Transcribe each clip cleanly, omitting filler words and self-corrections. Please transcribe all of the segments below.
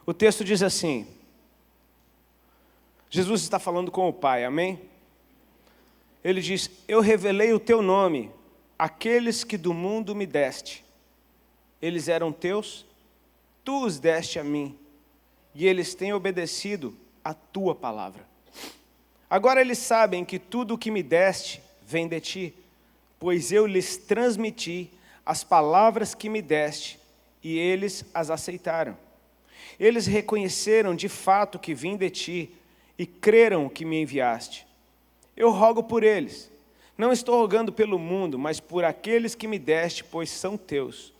O texto diz assim, Jesus está falando com o Pai, amém? Ele diz, eu revelei o teu nome, àqueles que do mundo me deste. Eles eram teus, tu os deste a mim, e eles têm obedecido a tua palavra. Agora eles sabem que tudo o que me deste vem de ti, pois eu lhes transmiti as palavras que me deste, e eles as aceitaram. Eles reconheceram de fato que vim de ti, e creram que me enviaste. Eu rogo por eles. Não estou rogando pelo mundo, mas por aqueles que me deste, pois são teus.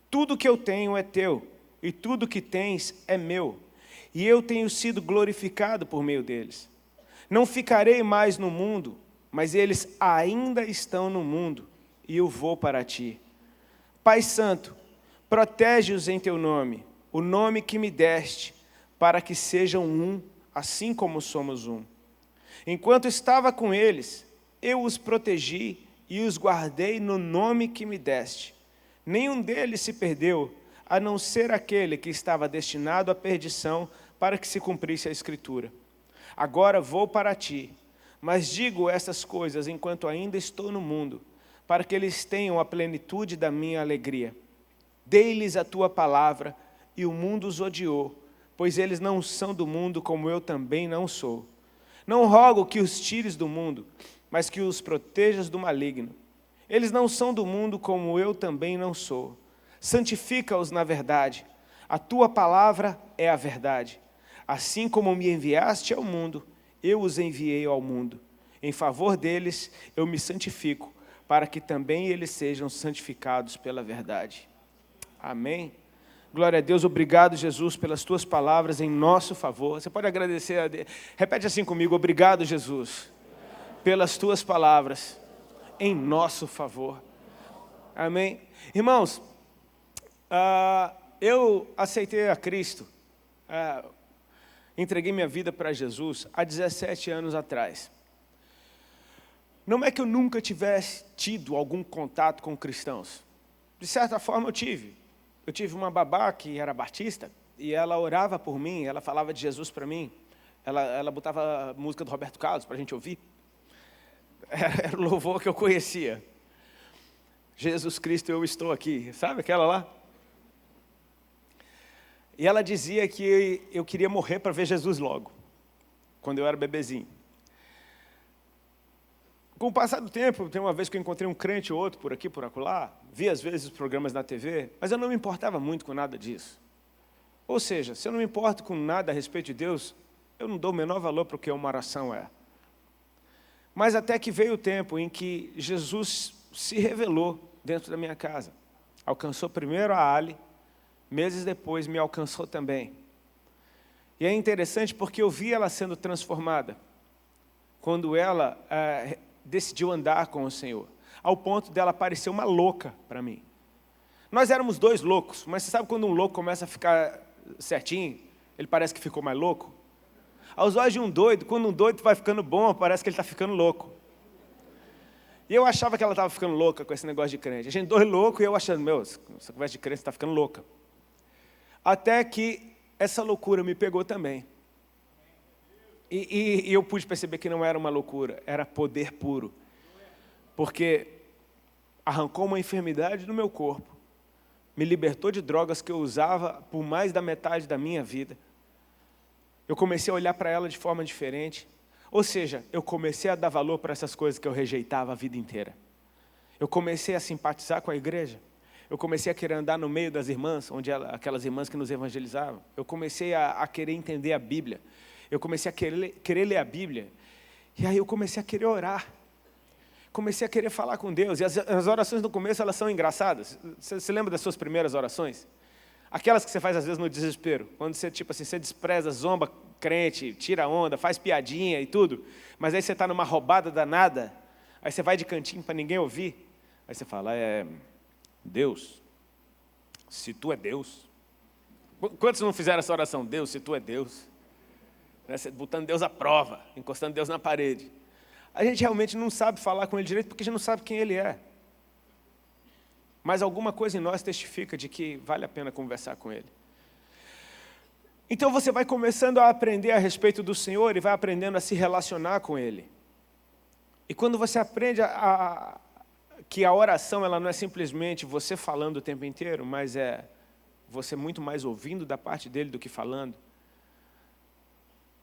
Tudo que eu tenho é teu, e tudo que tens é meu, e eu tenho sido glorificado por meio deles. Não ficarei mais no mundo, mas eles ainda estão no mundo, e eu vou para ti. Pai Santo, protege-os em teu nome, o nome que me deste, para que sejam um, assim como somos um. Enquanto estava com eles, eu os protegi e os guardei no nome que me deste. Nenhum deles se perdeu, a não ser aquele que estava destinado à perdição, para que se cumprisse a Escritura. Agora vou para ti, mas digo essas coisas enquanto ainda estou no mundo, para que eles tenham a plenitude da minha alegria. Dei-lhes a tua palavra, e o mundo os odiou, pois eles não são do mundo, como eu também não sou. Não rogo que os tires do mundo, mas que os protejas do maligno. Eles não são do mundo, como eu também não sou. Santifica-os na verdade. A tua palavra é a verdade. Assim como me enviaste ao mundo, eu os enviei ao mundo. Em favor deles eu me santifico, para que também eles sejam santificados pela verdade. Amém? Glória a Deus, obrigado, Jesus, pelas tuas palavras em nosso favor. Você pode agradecer a Deus. Repete assim comigo, obrigado, Jesus, pelas tuas palavras em nosso favor. Amém? Irmãos, eu aceitei a Cristo, entreguei minha vida para Jesus há 17 anos atrás. Não é que eu nunca tivesse tido algum contato com cristãos. De certa forma eu tive. Eu tive uma babá que era batista, e ela orava por mim, ela falava de Jesus para mim. Ela botava a música do Roberto Carlos para a gente ouvir. Era o louvor que eu conhecia. Jesus Cristo, eu estou aqui. Sabe aquela lá? E ela dizia que eu queria morrer para ver Jesus logo, quando eu era bebezinho. Com o passar do tempo, tem uma vez que eu encontrei um crente ou outro por aqui, por acolá, vi às vezes os programas na TV, mas eu não me importava muito com nada disso. Ou seja, se eu não me importo com nada a respeito de Deus, eu não dou o menor valor para o que uma oração é. Mas até que veio o tempo em que Jesus se revelou dentro da minha casa. Alcançou primeiro a Ali, meses depois me alcançou também. E é interessante porque eu vi ela sendo transformada, quando ela decidiu andar com o Senhor, ao ponto dela parecer uma louca para mim. Nós éramos dois loucos, mas você sabe quando um louco começa a ficar certinho, ele parece que ficou mais louco? Aos olhos de um doido, quando um doido vai ficando bom, parece que ele está ficando louco. E eu achava que ela estava ficando louca com esse negócio de crente. A gente dois loucos e eu achando, essa conversa de crente está ficando louca. Até que essa loucura me pegou também. E eu pude perceber que não era uma loucura, era poder puro. Porque arrancou uma enfermidade do meu corpo, me libertou de drogas que eu usava por mais da metade da minha vida. Eu comecei a olhar para ela de forma diferente. Ou seja, eu comecei a dar valor para essas coisas que eu rejeitava a vida inteira. Eu comecei a simpatizar com a igreja. Eu comecei a querer andar no meio das irmãs, aquelas irmãs que nos evangelizavam. Eu comecei a querer entender a Bíblia. Eu comecei a querer ler a Bíblia. E aí eu comecei a querer orar. Comecei a querer falar com Deus. E as orações no começo, elas são engraçadas. Você lembra das suas primeiras orações? Aquelas que você faz às vezes no desespero. Quando você, você despreza, zomba crente, tira onda, faz piadinha e tudo. Mas aí você está numa roubada danada. Aí você vai de cantinho para ninguém ouvir. Aí você fala, Deus, se tu é Deus. Quantos não fizeram essa oração? Deus, se tu é Deus. Botando Deus à prova, encostando Deus na parede. A gente realmente não sabe falar com Ele direito porque a gente não sabe quem Ele é. Mas alguma coisa em nós testifica de que vale a pena conversar com Ele. Então você vai começando a aprender a respeito do Senhor e vai aprendendo a se relacionar com Ele. E quando você aprende que a oração ela não é simplesmente você falando o tempo inteiro, mas é você muito mais ouvindo da parte dele do que falando.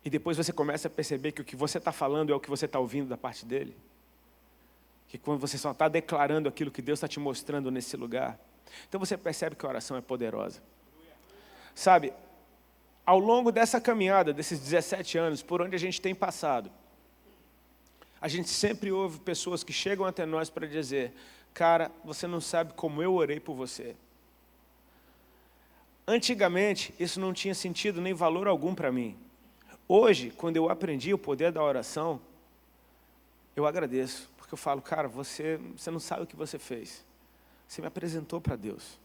E depois você começa a perceber que o que você está falando é o que você está ouvindo da parte dele. Que quando você só está declarando aquilo que Deus está te mostrando nesse lugar. Então você percebe que a oração é poderosa. Sabe, ao longo dessa caminhada, desses 17 anos, por onde a gente tem passado, a gente sempre ouve pessoas que chegam até nós para dizer: cara, você não sabe como eu orei por você. Antigamente, isso não tinha sentido nem valor algum para mim. Hoje, quando eu aprendi o poder da oração, eu agradeço, porque eu falo: cara, você não sabe o que você fez. Você me apresentou para Deus.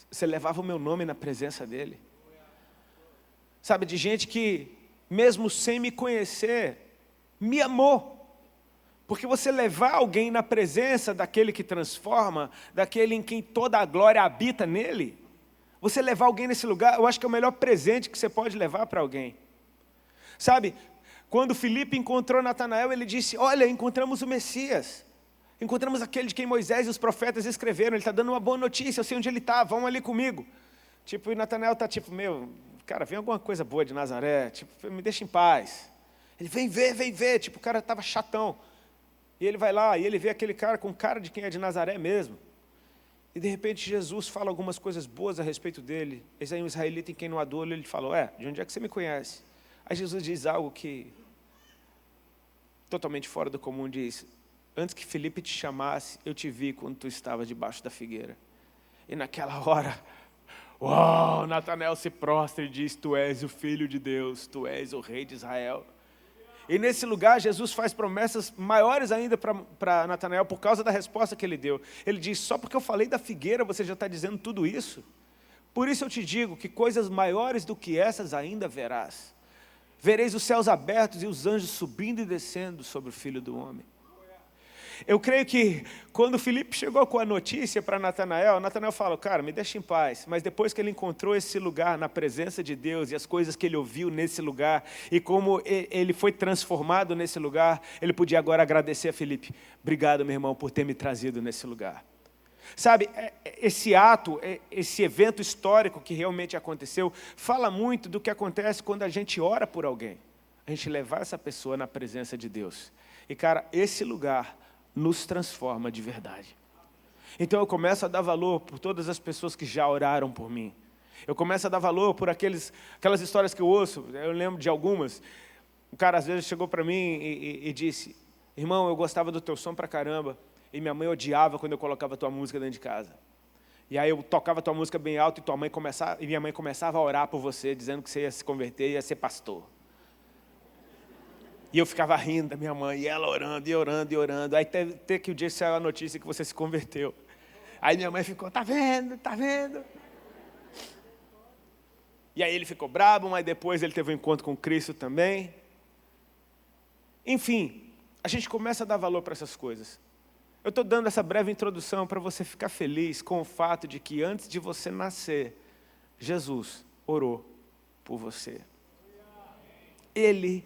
Você levava o meu nome na presença dEle. Sabe, de gente que, mesmo sem me conhecer, me amou. Porque você levar alguém na presença daquele que transforma, daquele em quem toda a glória habita nele, você levar alguém nesse lugar, eu acho que é o melhor presente que você pode levar para alguém. Sabe, quando Filipe encontrou Natanael, ele disse: olha, encontramos o Messias. Encontramos aquele de quem Moisés e os profetas escreveram. Ele está dando uma boa notícia, eu sei onde ele está, vão ali comigo. Tipo, e Natanael está tipo: meu, cara, vem alguma coisa boa de Nazaré, tipo, me deixa em paz. Ele: vem ver, tipo, o cara estava chatão. E ele vai lá, e ele vê aquele cara com cara de quem é de Nazaré mesmo. E de repente Jesus fala algumas coisas boas a respeito dele. Eis aí um israelita em quem não há dolo, ele falou: de onde é que você me conhece? Aí Jesus diz algo que, totalmente fora do comum, diz: antes que Filipe te chamasse, eu te vi quando tu estava debaixo da figueira. E naquela hora, uau, Natanael se prostra e diz: tu és o Filho de Deus, tu és o Rei de Israel. E nesse lugar, Jesus faz promessas maiores ainda para Natanael, por causa da resposta que ele deu. Ele diz: só porque eu falei da figueira, você já está dizendo tudo isso? Por isso eu te digo que coisas maiores do que essas ainda verás. Vereis os céus abertos e os anjos subindo e descendo sobre o Filho do Homem. Eu creio que quando Filipe chegou com a notícia para Natanael, Natanael falou: cara, me deixa em paz. Mas depois que ele encontrou esse lugar na presença de Deus e as coisas que ele ouviu nesse lugar e como ele foi transformado nesse lugar, ele podia agora agradecer a Filipe: obrigado, meu irmão, por ter me trazido nesse lugar. Sabe, esse ato, esse evento histórico que realmente aconteceu, fala muito do que acontece quando a gente ora por alguém. A gente levar essa pessoa na presença de Deus. E cara, esse lugar nos transforma de verdade. Então eu começo a dar valor por todas as pessoas que já oraram por mim. Eu começo a dar valor por aquelas histórias que eu ouço. Eu lembro de algumas. O cara às vezes chegou para mim e disse: irmão, eu gostava do teu som pra caramba, e minha mãe odiava quando eu colocava tua música dentro de casa. E aí eu tocava tua música bem alto e minha mãe começava a orar por você, dizendo que você ia se converter e ia ser pastor. E eu ficava rindo da minha mãe, e ela orando, e orando, e orando. Aí até que o dia saiu a notícia que você se converteu. Aí minha mãe ficou: tá vendo, tá vendo? E aí ele ficou bravo, mas depois ele teve um encontro com Cristo também. Enfim, a gente começa a dar valor para essas coisas. Eu estou dando essa breve introdução para você ficar feliz com o fato de que antes de você nascer, Jesus orou por você. Ele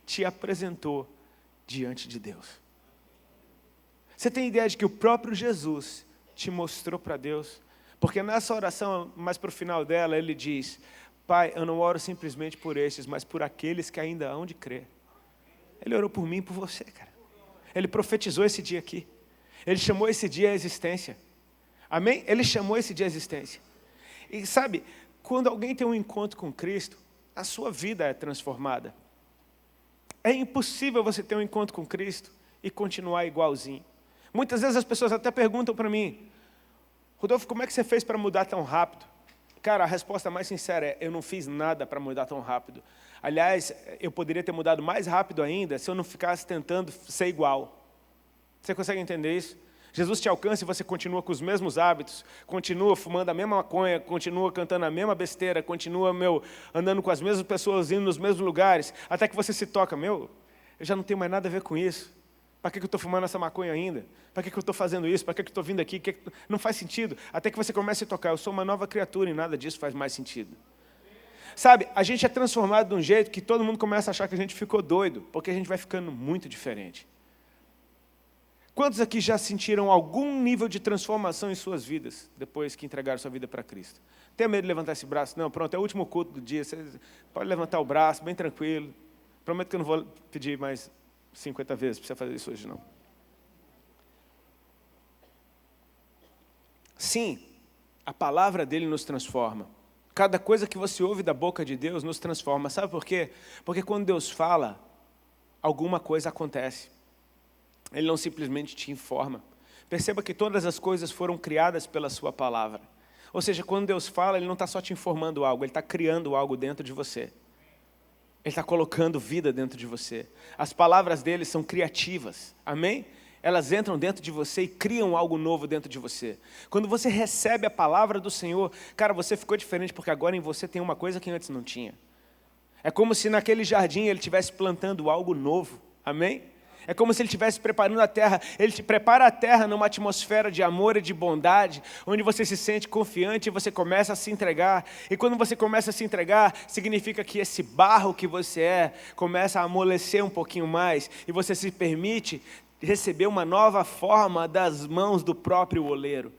te apresentou diante de Deus. Você tem ideia de que o próprio Jesus te mostrou para Deus? Porque nessa oração, mais para o final dela, ele diz: Pai, eu não oro simplesmente por estes, mas por aqueles que ainda hão de crer. Ele orou por mim e por você, cara. Ele profetizou esse dia aqui. Ele chamou esse dia à existência. Amém? Ele chamou esse dia à existência. E sabe, quando alguém tem um encontro com Cristo, a sua vida é transformada. É impossível você ter um encontro com Cristo e continuar igualzinho. Muitas vezes as pessoas até perguntam para mim: Rodolfo, como é que você fez para mudar tão rápido? Cara, a resposta mais sincera é: eu não fiz nada para mudar tão rápido. Aliás, eu poderia ter mudado mais rápido ainda se eu não ficasse tentando ser igual. Você consegue entender isso? Jesus te alcança e você continua com os mesmos hábitos, continua fumando a mesma maconha, continua cantando a mesma besteira, continua, andando com as mesmas pessoas, indo nos mesmos lugares, até que você se toca: eu já não tenho mais nada a ver com isso. Para que eu estou fumando essa maconha ainda? Para que eu estou fazendo isso? Para que eu estou vindo aqui? Não faz sentido. Até que você comece a tocar: eu sou uma nova criatura e nada disso faz mais sentido. Sabe, a gente é transformado de um jeito que todo mundo começa a achar que a gente ficou doido, porque a gente vai ficando muito diferente. Quantos aqui já sentiram algum nível de transformação em suas vidas, depois que entregaram sua vida para Cristo? Tem medo de levantar esse braço? Não, pronto, é o último culto do dia, você pode levantar o braço, bem tranquilo. Prometo que eu não vou pedir mais 50 vezes para você fazer isso hoje, não. Sim, a palavra dele nos transforma. Cada coisa que você ouve da boca de Deus nos transforma. Sabe por quê? Porque quando Deus fala, alguma coisa acontece. Ele não simplesmente te informa. Perceba que todas as coisas foram criadas pela sua palavra. Ou seja, quando Deus fala, Ele não está só te informando algo, Ele está criando algo dentro de você. Ele está colocando vida dentro de você. As palavras dele são criativas. Amém? Elas entram dentro de você e criam algo novo dentro de você. Quando você recebe a palavra do Senhor, cara, você ficou diferente, porque agora em você tem uma coisa que antes não tinha. É como se naquele jardim Ele estivesse plantando algo novo. Amém? É como se Ele estivesse preparando a terra. Ele te prepara a terra numa atmosfera de amor e de bondade, onde você se sente confiante e você começa a se entregar. E quando você começa a se entregar, significa que esse barro que você começa a amolecer um pouquinho mais, e você se permite receber uma nova forma das mãos do próprio oleiro.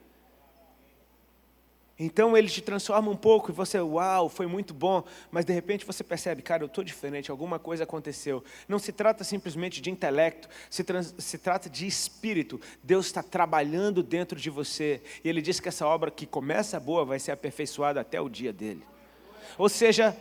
Então Ele te transforma um pouco e você, uau, foi muito bom, mas de repente você percebe, cara, eu estou diferente, alguma coisa aconteceu. Não se trata simplesmente de intelecto, se trata de espírito. Deus está trabalhando dentro de você e Ele diz que essa obra que começa boa vai ser aperfeiçoada até o dia dele. Ou seja,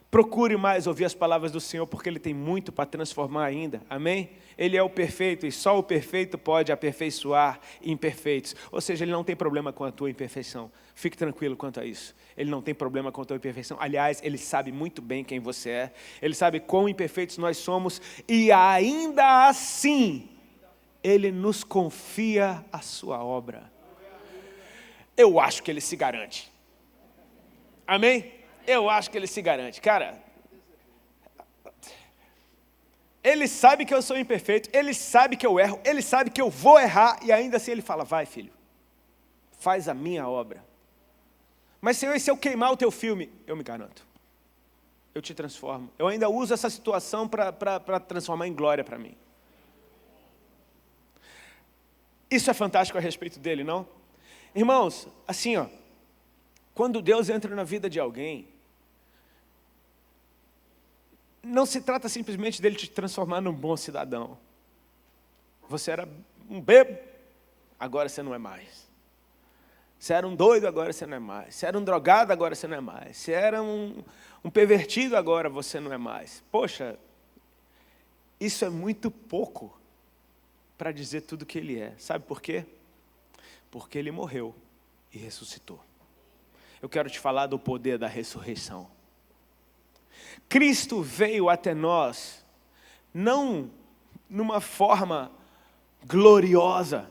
procure mais ouvir as palavras do Senhor, porque Ele tem muito para transformar ainda, amém? Ele é o perfeito e só o perfeito pode aperfeiçoar imperfeitos. Ou seja, Ele não tem problema com a tua imperfeição. Fique tranquilo quanto a isso. Ele não tem problema com a tua imperfeição. Aliás, Ele sabe muito bem quem você é. Ele sabe quão imperfeitos nós somos e ainda assim, Ele nos confia a sua obra. Eu acho que Ele se garante. Amém? Eu acho que Ele se garante. Cara, Ele sabe que eu sou imperfeito, Ele sabe que eu erro, Ele sabe que eu vou errar, e ainda assim Ele fala, vai filho, faz a minha obra. Mas Senhor, e se eu queimar o teu filme? Eu me garanto, eu te transformo. Eu ainda uso essa situação para transformar em glória para mim. Isso é fantástico a respeito dele, não? Irmãos, assim ó, quando Deus entra na vida de alguém, não se trata simplesmente dele te transformar num bom cidadão. Você era um bebo, agora você não é mais. Você era um doido, agora você não é mais. Você era um drogado, agora você não é mais. Você era um pervertido, agora você não é mais. Poxa, isso é muito pouco para dizer tudo que Ele é. Sabe por quê? Porque Ele morreu e ressuscitou. Eu quero te falar do poder da ressurreição. Cristo veio até nós, não numa forma gloriosa,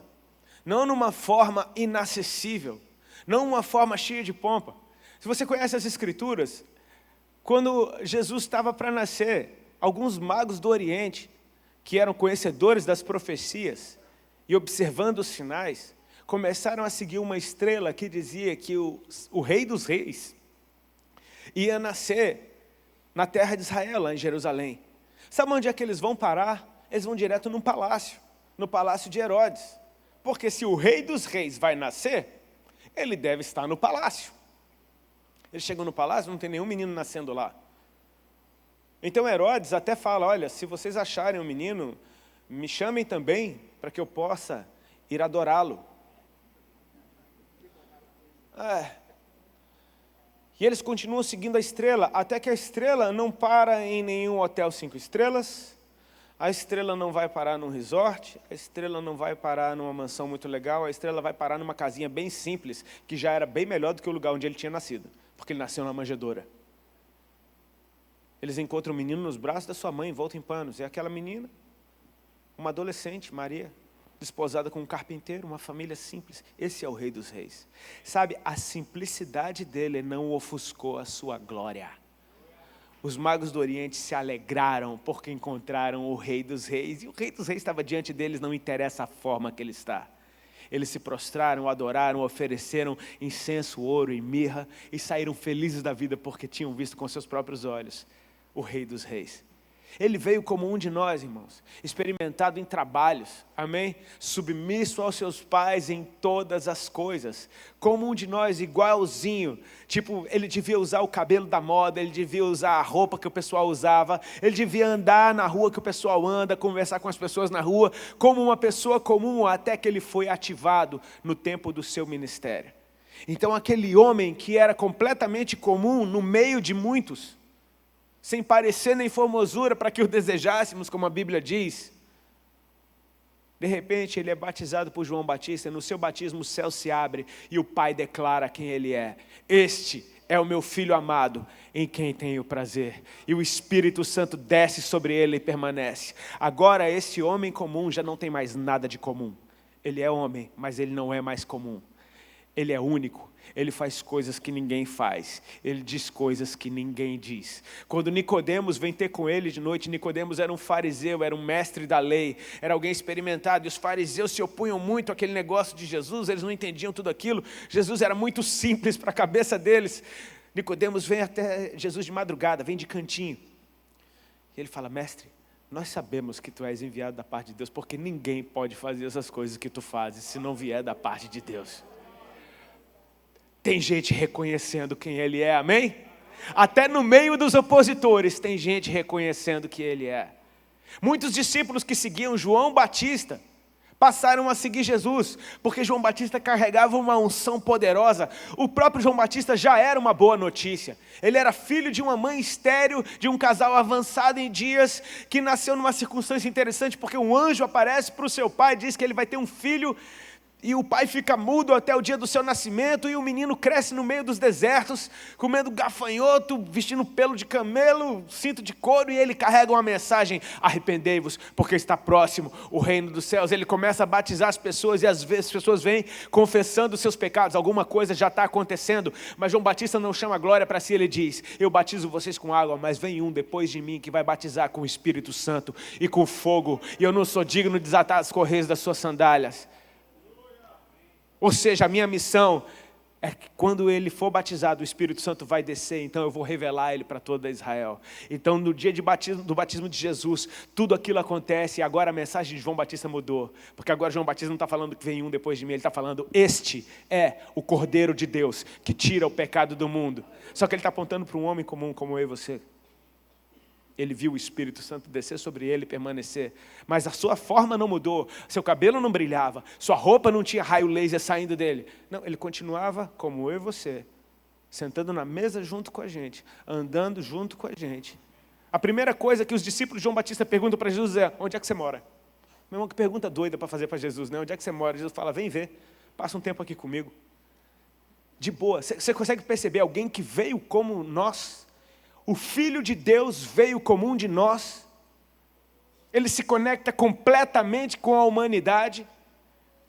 não numa forma inacessível, não numa forma cheia de pompa. Se você conhece as Escrituras, quando Jesus estava para nascer, alguns magos do Oriente, que eram conhecedores das profecias e observando os sinais, começaram a seguir uma estrela que dizia que o Rei dos Reis ia nascer na terra de Israel, lá em Jerusalém. Sabe onde é que eles vão parar? Eles vão direto no palácio de Herodes. Porque se o Rei dos Reis vai nascer, ele deve estar no palácio. Eles chegam no palácio, não tem nenhum menino nascendo lá. Então Herodes até fala, olha, se vocês acharem um menino, me chamem também, para que eu possa ir adorá-lo. E eles continuam seguindo a estrela, até que a estrela não para em nenhum hotel 5 estrelas, a estrela não vai parar num resort, a estrela não vai parar numa mansão muito legal, a estrela vai parar numa casinha bem simples, que já era bem melhor do que o lugar onde ele tinha nascido, porque ele nasceu na manjedoura. Eles encontram o menino nos braços da sua mãe, envolto em panos, e aquela menina, uma adolescente, Maria, desposada com um carpinteiro, uma família simples. Esse é o Rei dos Reis. Sabe, a simplicidade dele não ofuscou a sua glória. Os magos do Oriente se alegraram porque encontraram o Rei dos Reis. E o Rei dos Reis estava diante deles, não interessa a forma que ele está. Eles se prostraram, adoraram, ofereceram incenso, ouro e mirra e saíram felizes da vida porque tinham visto com seus próprios olhos o Rei dos Reis. Ele veio como um de nós, irmãos, experimentado em trabalhos, amém? Submisso aos seus pais em todas as coisas, como um de nós, igualzinho, tipo, ele devia usar o cabelo da moda, ele devia usar a roupa que o pessoal usava, ele devia andar na rua que o pessoal anda, conversar com as pessoas na rua, como uma pessoa comum, até que ele foi ativado no tempo do seu ministério. Então aquele homem que era completamente comum no meio de muitos, sem parecer nem formosura para que o desejássemos, como a Bíblia diz. De repente ele é batizado por João Batista, no seu batismo o céu se abre e o Pai declara quem ele é. Este é o meu Filho amado, em quem tenho prazer. E o Espírito Santo desce sobre ele e permanece. Agora esse homem comum já não tem mais nada de comum. Ele é homem, mas ele não é mais comum. Ele é único. Ele faz coisas que ninguém faz. Ele diz coisas que ninguém diz. Quando Nicodemos vem ter com ele de noite, Nicodemos era um fariseu, era um mestre da lei, era alguém experimentado, e os fariseus se opunham muito àquele negócio de Jesus, eles não entendiam tudo aquilo. Jesus era muito simples para a cabeça deles. Nicodemos vem até Jesus de madrugada, vem de cantinho. E ele fala: mestre, nós sabemos que tu és enviado da parte de Deus, porque ninguém pode fazer essas coisas que tu fazes se não vier da parte de Deus. Tem gente reconhecendo quem ele é, amém? Até no meio dos opositores tem gente reconhecendo que ele é. Muitos discípulos que seguiam João Batista passaram a seguir Jesus, porque João Batista carregava uma unção poderosa. O próprio João Batista já era uma boa notícia. Ele era filho de uma mãe estéril, de um casal avançado em dias, que nasceu numa circunstância interessante, porque um anjo aparece para o seu pai e diz que ele vai ter um filho. E o pai fica mudo até o dia do seu nascimento, e o menino cresce no meio dos desertos, comendo gafanhoto, vestindo pelo de camelo, cinto de couro, e ele carrega uma mensagem: arrependei-vos, porque está próximo o reino dos céus. Ele começa a batizar as pessoas, e às vezes as pessoas vêm confessando os seus pecados, alguma coisa já está acontecendo, mas João Batista não chama glória para si, ele diz: eu batizo vocês com água, mas vem um depois de mim, que vai batizar com o Espírito Santo e com fogo, e eu não sou digno de desatar as correias das suas sandálias. Ou seja, a minha missão é que quando ele for batizado, o Espírito Santo vai descer, então eu vou revelar ele para toda Israel. Então no dia do batismo de Jesus, tudo aquilo acontece, e agora a mensagem de João Batista mudou. Porque agora João Batista não está falando que vem um depois de mim, ele está falando: este é o Cordeiro de Deus, que tira o pecado do mundo. Só que ele está apontando para um homem comum como eu e você. Ele viu o Espírito Santo descer sobre ele e permanecer. Mas a sua forma não mudou, seu cabelo não brilhava, sua roupa não tinha raio laser saindo dele. Não, ele continuava como eu e você, sentando na mesa junto com a gente, andando junto com a gente. A primeira coisa que os discípulos de João Batista perguntam para Jesus é: onde é que você mora? Meu irmão, que pergunta doida para fazer para Jesus, né? Onde é que você mora? Jesus fala: vem ver, passa um tempo aqui comigo. De boa, você consegue perceber alguém que veio como nós? O Filho de Deus veio como um de nós. Ele se conecta completamente com a humanidade.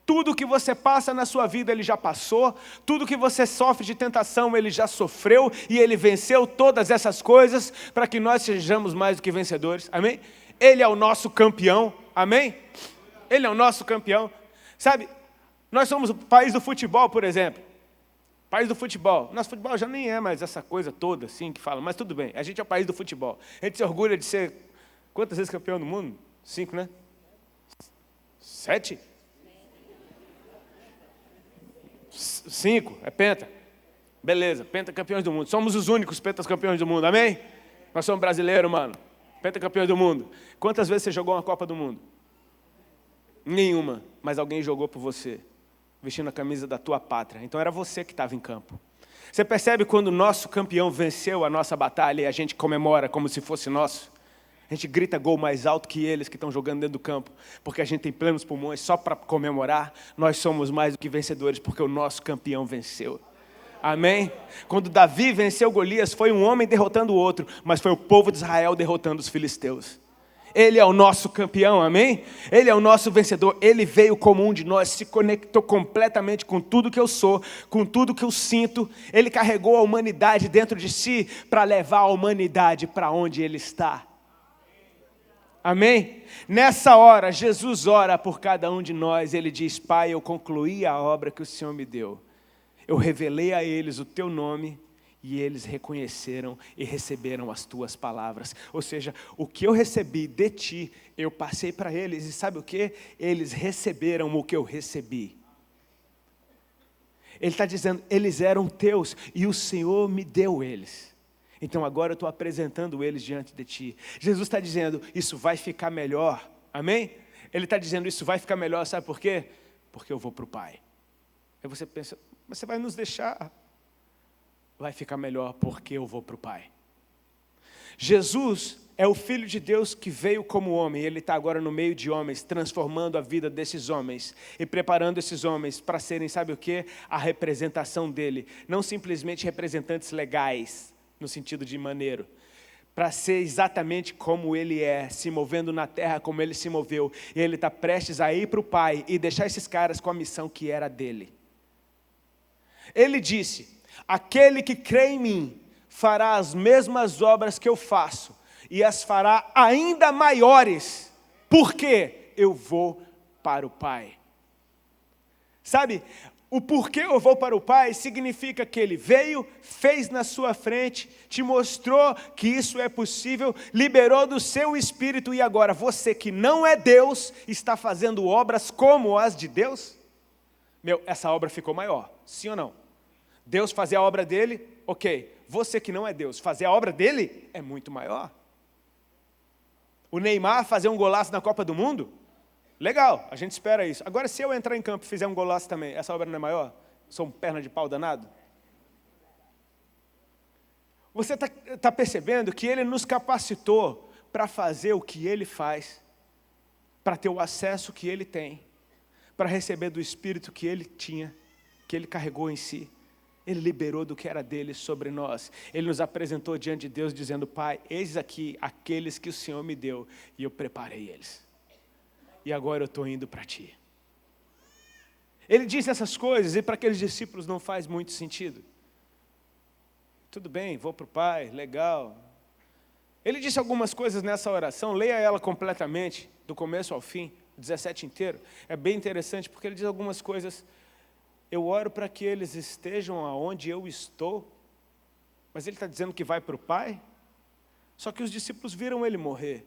Tudo que você passa na sua vida, ele já passou. Tudo que você sofre de tentação, ele já sofreu. E ele venceu todas essas coisas para que nós sejamos mais do que vencedores. Amém? Ele é o nosso campeão. Amém? Ele é o nosso campeão. Sabe, nós somos o país do futebol, por exemplo. País do futebol. Nosso futebol já nem é mais essa coisa toda assim que fala, mas tudo bem, a gente é o país do futebol. A gente se orgulha de ser, quantas vezes campeão do mundo? 5, né? 7? 5, é penta. Beleza, penta campeões do mundo. Somos os únicos pentas campeões do mundo, amém? Nós somos brasileiros, mano. Penta campeões do mundo. Quantas vezes você jogou uma Copa do Mundo? Nenhuma, mas alguém jogou por você, vestindo a camisa da tua pátria. Então era você que estava em campo. Você percebe quando o nosso campeão venceu a nossa batalha e a gente comemora como se fosse nosso? A gente grita gol mais alto que eles que estão jogando dentro do campo, porque a gente tem plenos pulmões só para comemorar. Nós somos mais do que vencedores, porque o nosso campeão venceu. Amém? Quando Davi venceu Golias, foi um homem derrotando o outro, mas foi o povo de Israel derrotando os filisteus. Ele é o nosso campeão, amém? Ele é o nosso vencedor. Ele veio como um de nós, se conectou completamente com tudo que eu sou, com tudo que eu sinto. Ele carregou a humanidade dentro de si para levar a humanidade para onde ele está. Amém? Nessa hora, Jesus ora por cada um de nós. Ele diz: Pai, eu concluí a obra que o Senhor me deu. Eu revelei a eles o teu nome e eles reconheceram e receberam as tuas palavras. Ou seja, o que eu recebi de ti, eu passei para eles. E sabe o que? Eles receberam o que eu recebi. Ele está dizendo, eles eram teus e o Senhor me deu eles. Então agora eu estou apresentando eles diante de ti. Jesus está dizendo, isso vai ficar melhor. Amém? Ele está dizendo, isso vai ficar melhor, sabe por quê? Porque eu vou para o Pai. Aí você pensa, mas você vai nos deixar? Vai ficar melhor porque eu vou para o Pai. Jesus é o Filho de Deus que veio como homem. Ele está agora no meio de homens, transformando a vida desses homens e preparando esses homens para serem, sabe o quê? A representação dele. Não simplesmente representantes legais, no sentido de maneiro, para ser exatamente como ele é, se movendo na terra como ele se moveu. E ele está prestes a ir para o Pai e deixar esses caras com a missão que era dele. Ele disse, aquele que crê em mim fará as mesmas obras que eu faço e as fará ainda maiores, porque eu vou para o Pai. Sabe, o porquê eu vou para o Pai significa que Ele veio, fez na sua frente, te mostrou que isso é possível, liberou do seu Espírito e agora você que não é Deus, está fazendo obras como as de Deus? Meu, essa obra ficou maior, sim ou não? Deus fazer a obra dele, ok. Você que não é Deus, fazer a obra dele é muito maior. O Neymar fazer um golaço na Copa do Mundo? Legal, a gente espera isso. Agora, se eu entrar em campo e fizer um golaço também, essa obra não é maior? Sou um perna de pau danado? Você está percebendo que Ele nos capacitou para fazer o que Ele faz, para ter o acesso que Ele tem, para receber do Espírito que Ele tinha, que Ele carregou em si. Ele liberou do que era dele sobre nós. Ele nos apresentou diante de Deus dizendo, Pai, eis aqui aqueles que o Senhor me deu e eu preparei eles. E agora eu estou indo para ti. Ele disse essas coisas e para aqueles discípulos não faz muito sentido. Tudo bem, vou para o Pai, legal. Ele disse algumas coisas nessa oração, leia ela completamente, do começo ao fim, 17 inteiro. É bem interessante porque ele diz algumas coisas. Eu oro para que eles estejam aonde eu estou, mas ele está dizendo que vai para o Pai? Só que os discípulos viram ele morrer.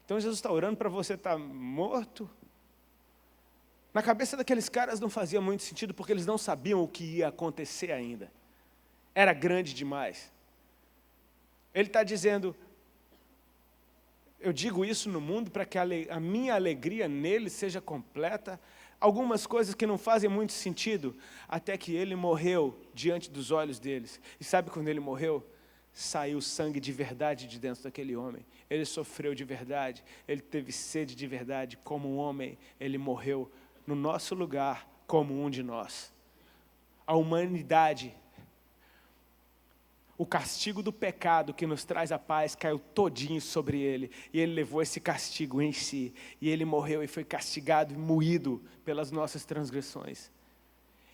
Então Jesus está orando para você estar morto? Na cabeça daqueles caras não fazia muito sentido, porque eles não sabiam o que ia acontecer ainda. Era grande demais. Ele está dizendo, eu digo isso no mundo para que a minha alegria nele seja completa. Algumas coisas que não fazem muito sentido, até que ele morreu diante dos olhos deles. E sabe quando ele morreu? Saiu sangue de verdade de dentro daquele homem. Ele sofreu de verdade, ele teve sede de verdade. Como um homem, ele morreu no nosso lugar, como um de nós. A humanidade, o castigo do pecado que nos traz a paz caiu todinho sobre ele. E ele levou esse castigo em si. E ele morreu e foi castigado e moído pelas nossas transgressões.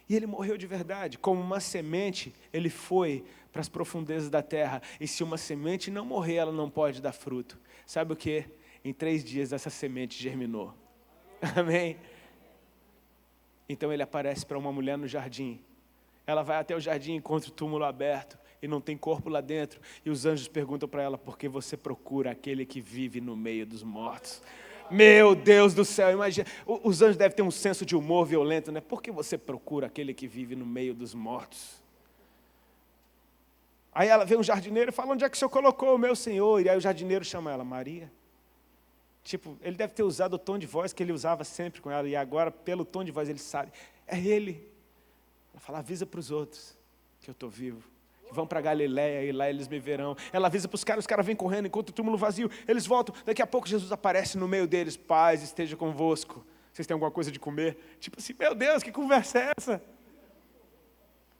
E ele morreu de verdade. Como uma semente, ele foi para as profundezas da terra. E se uma semente não morrer, ela não pode dar fruto. Sabe o quê? Em 3 dias essa semente germinou. Amém? Então ele aparece para uma mulher no jardim. Ela vai até o jardim e encontra o túmulo aberto. E não tem corpo lá dentro. E os anjos perguntam para ela, por que você procura aquele que vive no meio dos mortos? Meu Deus do céu, imagina. Os anjos devem ter um senso de humor violento, né? Por que você procura aquele que vive no meio dos mortos? Aí ela vê um jardineiro e fala, onde é que o senhor colocou o meu senhor? E aí o jardineiro chama ela, Maria. Tipo, ele deve ter usado o tom de voz que ele usava sempre com ela. E agora, pelo tom de voz, ele sabe. É ele. Ela fala, avisa para os outros que eu estou vivo. Que vão para Galiléia e lá eles me verão. Ela avisa para os caras vêm correndo, enquanto o túmulo vazio. Eles voltam, daqui a pouco Jesus aparece no meio deles. Paz esteja convosco. Vocês têm alguma coisa de comer? Tipo assim, meu Deus, que conversa é essa?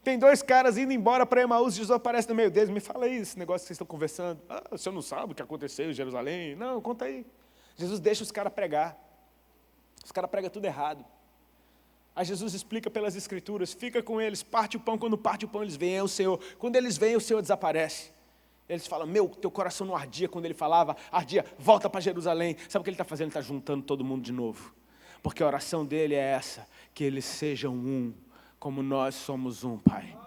Tem 2 caras indo embora para Emaús, Jesus aparece no meio deles. Me fala aí esse negócio que vocês estão conversando. Ah, o senhor não sabe o que aconteceu em Jerusalém? Não, conta aí. Jesus deixa os caras pregar. Os caras pregam tudo errado. Aí Jesus explica pelas Escrituras, fica com eles, parte o pão, quando parte o pão eles veem o Senhor. Quando eles veem, o Senhor desaparece. Eles falam, teu coração não ardia quando ele falava, ardia, volta para Jerusalém. Sabe o que ele está fazendo? Ele está juntando todo mundo de novo. Porque a oração dele é essa, que eles sejam um, como nós somos um, Pai.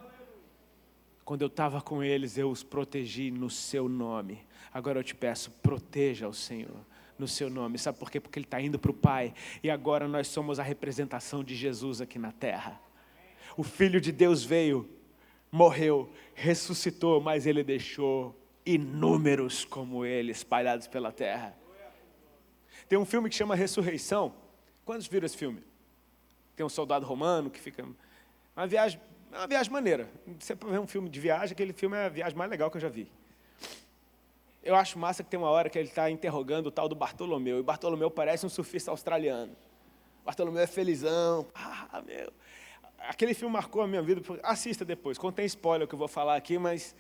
Quando eu estava com eles, eu os protegi no seu nome. Agora eu te peço, proteja o Senhor no seu nome. Sabe por quê? Porque ele está indo para o Pai. E agora nós somos a representação de Jesus aqui na terra. O Filho de Deus veio, morreu, ressuscitou, mas ele deixou inúmeros como ele espalhados pela terra. Tem um filme que chama Ressurreição. Quantos viram esse filme? Tem um soldado romano que fica... uma viagem maneira. Você vê um filme de viagem, aquele filme é a viagem mais legal que eu já vi. Eu acho massa que tem uma hora que ele está interrogando o tal do Bartolomeu, e Bartolomeu parece um surfista australiano. Bartolomeu é felizão. Aquele filme marcou a minha vida. Assista depois, contém spoiler que eu vou falar aqui, mas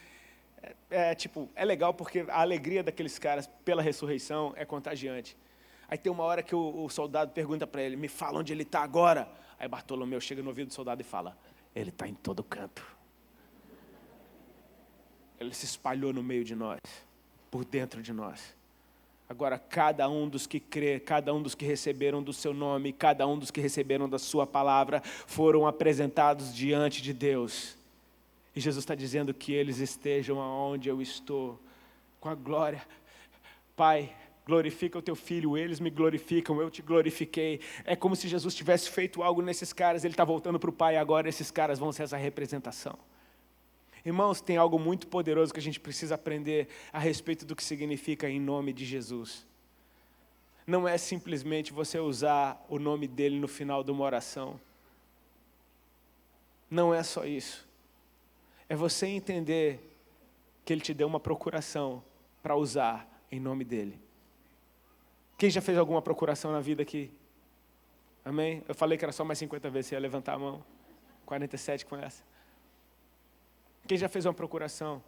é legal porque a alegria daqueles caras pela ressurreição é contagiante. Aí tem uma hora que o soldado pergunta para ele, me fala onde ele está agora. Aí Bartolomeu chega no ouvido do soldado e fala, ele está em todo canto. Ele se espalhou no meio de nós, por dentro de nós. Agora, cada um dos que crê, cada um dos que receberam do seu nome, cada um dos que receberam da sua palavra, foram apresentados diante de Deus. E Jesus está dizendo que eles estejam aonde eu estou, com a glória. Pai, glorifica o teu filho, eles me glorificam, eu te glorifiquei. É como se Jesus tivesse feito algo nesses caras, ele está voltando para o Pai, agora esses caras vão ser essa representação. Irmãos, tem algo muito poderoso que a gente precisa aprender a respeito do que significa em nome de Jesus. Não é simplesmente você usar o nome dele no final de uma oração. Não é só isso. É você entender que ele te deu uma procuração para usar em nome dele. Quem já fez alguma procuração na vida aqui? Amém? Eu falei que era só mais 50 vezes, você ia levantar a mão. 47 com essa. Quem já fez uma procuração?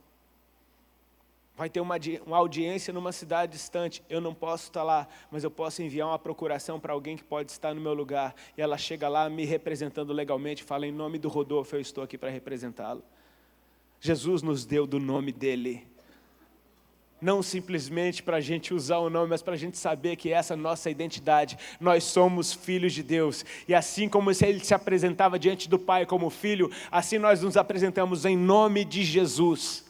Vai ter uma audiência numa cidade distante. Eu não posso estar lá, mas eu posso enviar uma procuração para alguém que pode estar no meu lugar. E ela chega lá me representando legalmente, fala em nome do Rodolfo, eu estou aqui para representá-lo. Jesus nos deu do nome dele. Não simplesmente para a gente usar o nome, mas para a gente saber que essa é a nossa identidade. Nós somos filhos de Deus. E assim como ele se apresentava diante do Pai como filho, assim nós nos apresentamos em nome de Jesus.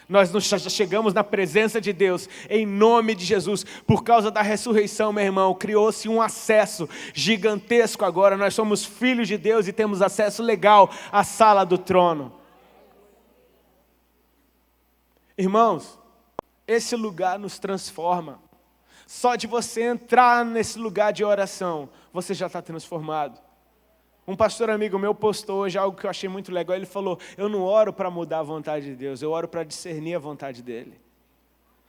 Nós chegamos na presença de Deus em nome de Jesus. Por causa da ressurreição, meu irmão, criou-se um acesso gigantesco agora. Nós somos filhos de Deus e temos acesso legal à sala do trono. Irmãos, esse lugar nos transforma. Só de você entrar nesse lugar de oração, você já está transformado. Um pastor amigo meu postou hoje algo que eu achei muito legal. Ele falou, eu não oro para mudar a vontade de Deus, eu oro para discernir a vontade dele.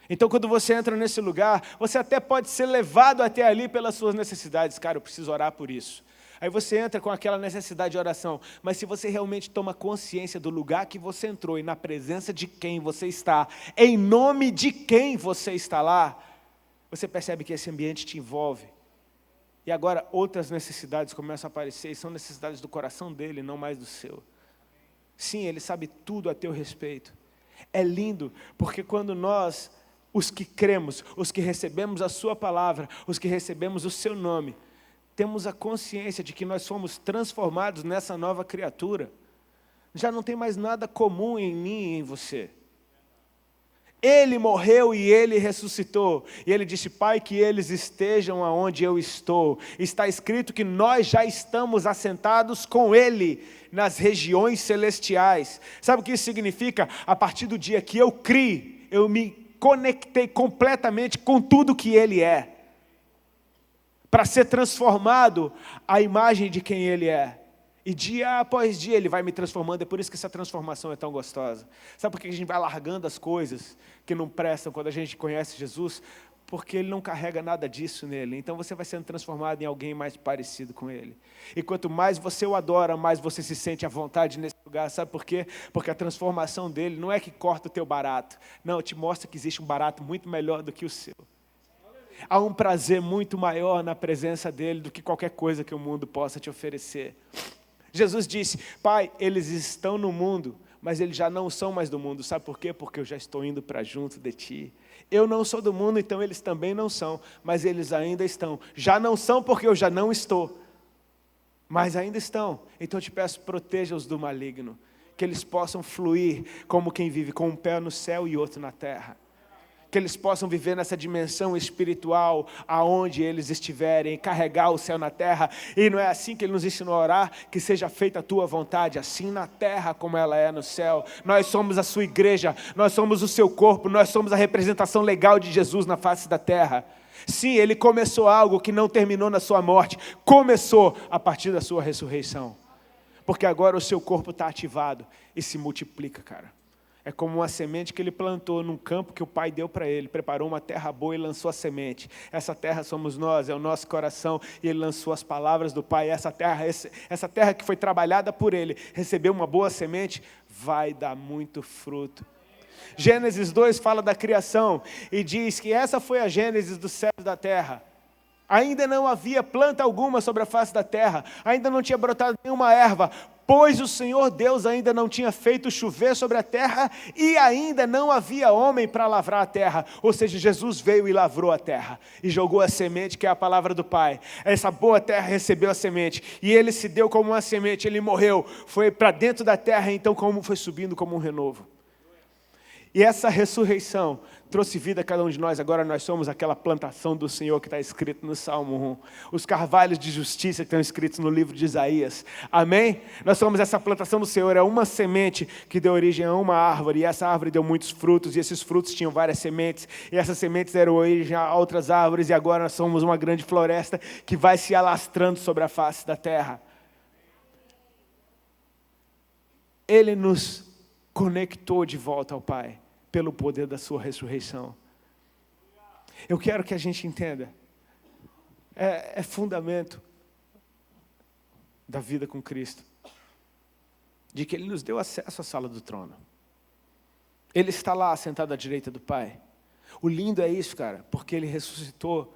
Então quando você entra nesse lugar, você até pode ser levado até ali pelas suas necessidades. Cara, eu preciso orar por isso. Aí você entra com aquela necessidade de oração, mas se você realmente toma consciência do lugar que você entrou e na presença de quem você está, em nome de quem você está lá, você percebe que esse ambiente te envolve. E agora outras necessidades começam a aparecer, e são necessidades do coração dele, não mais do seu. Sim, ele sabe tudo a teu respeito. É lindo, porque quando nós, os que cremos, os que recebemos a sua palavra, os que recebemos o seu nome, temos a consciência de que nós fomos transformados nessa nova criatura. Já não tem mais nada comum em mim e em você. Ele morreu e ele ressuscitou. E ele disse, Pai, que eles estejam aonde eu estou. Está escrito que nós já estamos assentados com ele nas regiões celestiais. Sabe o que isso significa? A partir do dia que eu criei, eu me conectei completamente com tudo que ele é. Para ser transformado à imagem de quem ele é. E dia após dia ele vai me transformando, é por isso que essa transformação é tão gostosa. Sabe por que a gente vai largando as coisas que não prestam quando a gente conhece Jesus? Porque ele não carrega nada disso nele. Então você vai sendo transformado em alguém mais parecido com ele. E quanto mais você o adora, mais você se sente à vontade nesse lugar. Sabe por quê? Porque a transformação dele não é que corta o teu barato. Não, te mostra que existe um barato muito melhor do que o seu. Há um prazer muito maior na presença dele do que qualquer coisa que o mundo possa te oferecer. Jesus disse, Pai, eles estão no mundo, mas eles já não são mais do mundo. Sabe por quê? Porque eu já estou indo para junto de ti. Eu não sou do mundo, então eles também não são, mas eles ainda estão. Já não são porque eu já não estou, mas ainda estão. Então eu te peço, proteja-os do maligno, que eles possam fluir como quem vive com um pé no céu e outro na terra. Que eles possam viver nessa dimensão espiritual, aonde eles estiverem, carregar o céu na terra. E não é assim que ele nos ensinou a orar? Que seja feita a tua vontade, assim na terra como ela é no céu. Nós somos a sua igreja, nós somos o seu corpo, nós somos a representação legal de Jesus na face da terra. Sim, ele começou algo que não terminou na sua morte, começou a partir da sua ressurreição. Porque agora o seu corpo está ativado e se multiplica, cara. É como uma semente que ele plantou num campo que o Pai deu para ele, preparou uma terra boa e lançou a semente. Essa terra somos nós, é o nosso coração, e ele lançou as palavras do Pai. Essa terra que foi trabalhada por ele, recebeu uma boa semente, vai dar muito fruto. Gênesis 2 fala da criação e diz que essa foi a gênese dos céus e da terra. Ainda não havia planta alguma sobre a face da terra, ainda não tinha brotado nenhuma erva, pois o Senhor Deus ainda não tinha feito chover sobre a terra e ainda não havia homem para lavrar a terra. Ou seja, Jesus veio e lavrou a terra e jogou a semente, que é a palavra do Pai. Essa boa terra recebeu a semente e ele se deu como uma semente, ele morreu, foi para dentro da terra, então como foi subindo como um renovo. E essa ressurreição trouxe vida a cada um de nós. Agora nós somos aquela plantação do Senhor que está escrito no Salmo 1. Os carvalhos de justiça que estão escritos no livro de Isaías. Amém? Nós somos essa plantação do Senhor. É uma semente que deu origem a uma árvore. E essa árvore deu muitos frutos. E esses frutos tinham várias sementes. E essas sementes deram origem a outras árvores. E agora nós somos uma grande floresta que vai se alastrando sobre a face da terra. Ele nos conectou de volta ao Pai pelo poder da sua ressurreição. Eu quero que a gente entenda, é fundamento da vida com Cristo, de que Ele nos deu acesso à sala do trono. Ele está lá sentado à direita do Pai. O lindo é isso, cara, porque Ele ressuscitou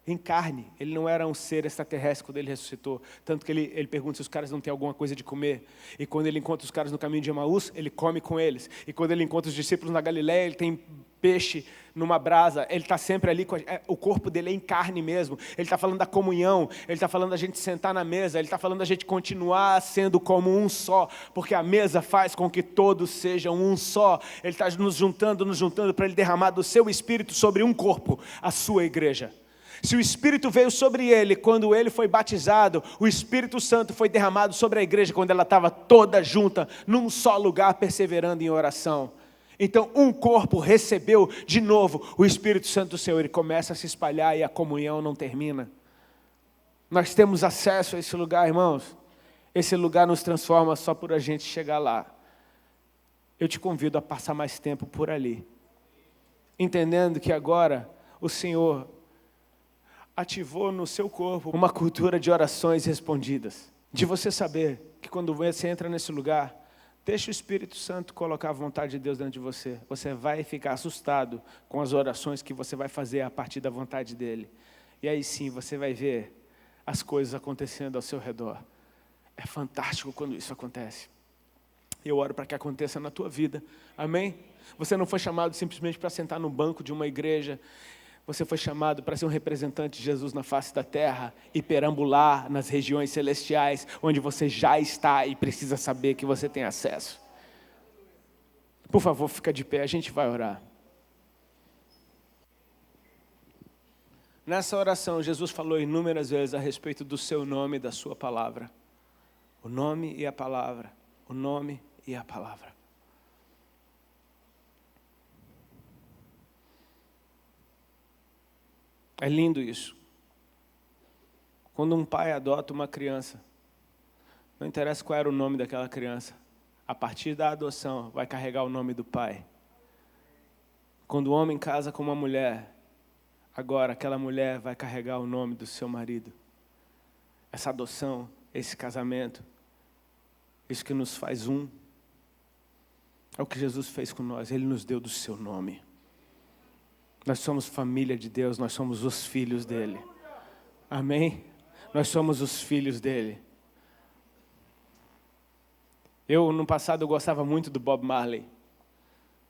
em carne. Ele não era um ser extraterrestre quando Ele ressuscitou. Tanto que ele pergunta se os caras não têm alguma coisa de comer. E quando Ele encontra os caras no caminho de Emaús, Ele come com eles. E quando Ele encontra os discípulos na Galileia, Ele tem peixe numa brasa. Ele está sempre ali, o corpo dele é em carne mesmo. Ele está falando da comunhão. Ele está falando da gente sentar na mesa. Ele está falando da gente continuar sendo como um só. Porque a mesa faz com que todos sejam um só. Ele está nos juntando para Ele derramar do seu Espírito sobre um corpo, a sua igreja. Se o Espírito veio sobre ele quando ele foi batizado, o Espírito Santo foi derramado sobre a igreja quando ela estava toda junta, num só lugar, perseverando em oração. Então, um corpo recebeu de novo o Espírito Santo do Senhor, ele começa a se espalhar e a comunhão não termina. Nós temos acesso a esse lugar, irmãos. Esse lugar nos transforma só por a gente chegar lá. Eu te convido a passar mais tempo por ali, entendendo que agora o Senhor ativou no seu corpo uma cultura de orações respondidas. De você saber que quando você entra nesse lugar, deixa o Espírito Santo colocar a vontade de Deus dentro de você. Você vai ficar assustado com as orações que você vai fazer a partir da vontade dEle. E aí sim, você vai ver as coisas acontecendo ao seu redor. É fantástico quando isso acontece. Eu oro para que aconteça na tua vida. Amém? Você não foi chamado simplesmente para sentar no banco de uma igreja. Você foi chamado para ser um representante de Jesus na face da terra e perambular nas regiões celestiais, onde você já está e precisa saber que você tem acesso. Por favor, fica de pé, a gente vai orar. Nessa oração, Jesus falou inúmeras vezes a respeito do seu nome e da sua palavra. O nome e a palavra, o nome e a palavra. É lindo isso. Quando um pai adota uma criança, não interessa qual era o nome daquela criança, a partir da adoção vai carregar o nome do pai. Quando o homem casa com uma mulher, agora aquela mulher vai carregar o nome do seu marido. Essa adoção, esse casamento, isso que nos faz um, é o que Jesus fez com nós, Ele nos deu do seu nome. Nós somos família de Deus, nós somos os filhos dEle. Amém? Nós somos os filhos dEle. No passado, eu gostava muito do Bob Marley.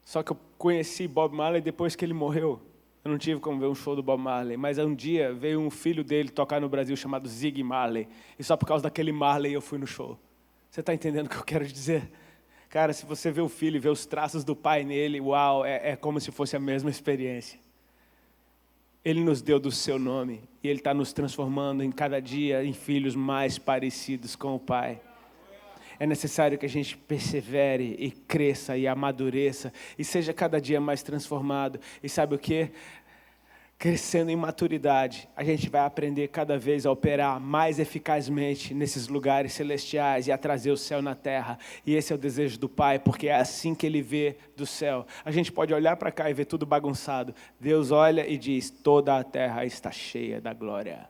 Só que eu conheci Bob Marley depois que ele morreu. Eu não tive como ver um show do Bob Marley. Mas um dia veio um filho dele tocar no Brasil chamado Ziggy Marley. E só por causa daquele Marley eu fui no show. Você está entendendo o que eu quero dizer? Cara, se você vê o filho e vê os traços do pai nele, uau, é como se fosse a mesma experiência. Ele nos deu do seu nome. E Ele está nos transformando em cada dia em filhos mais parecidos com o Pai. É necessário que a gente persevere e cresça e amadureça e seja cada dia mais transformado. E sabe o quê? Crescendo em maturidade, a gente vai aprender cada vez a operar mais eficazmente nesses lugares celestiais e a trazer o céu na terra. E esse é o desejo do Pai, porque é assim que Ele vê do céu. A gente pode olhar para cá e ver tudo bagunçado. Deus olha e diz, toda a terra está cheia da glória.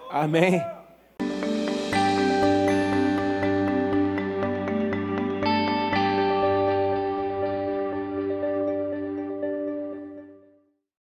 Amém?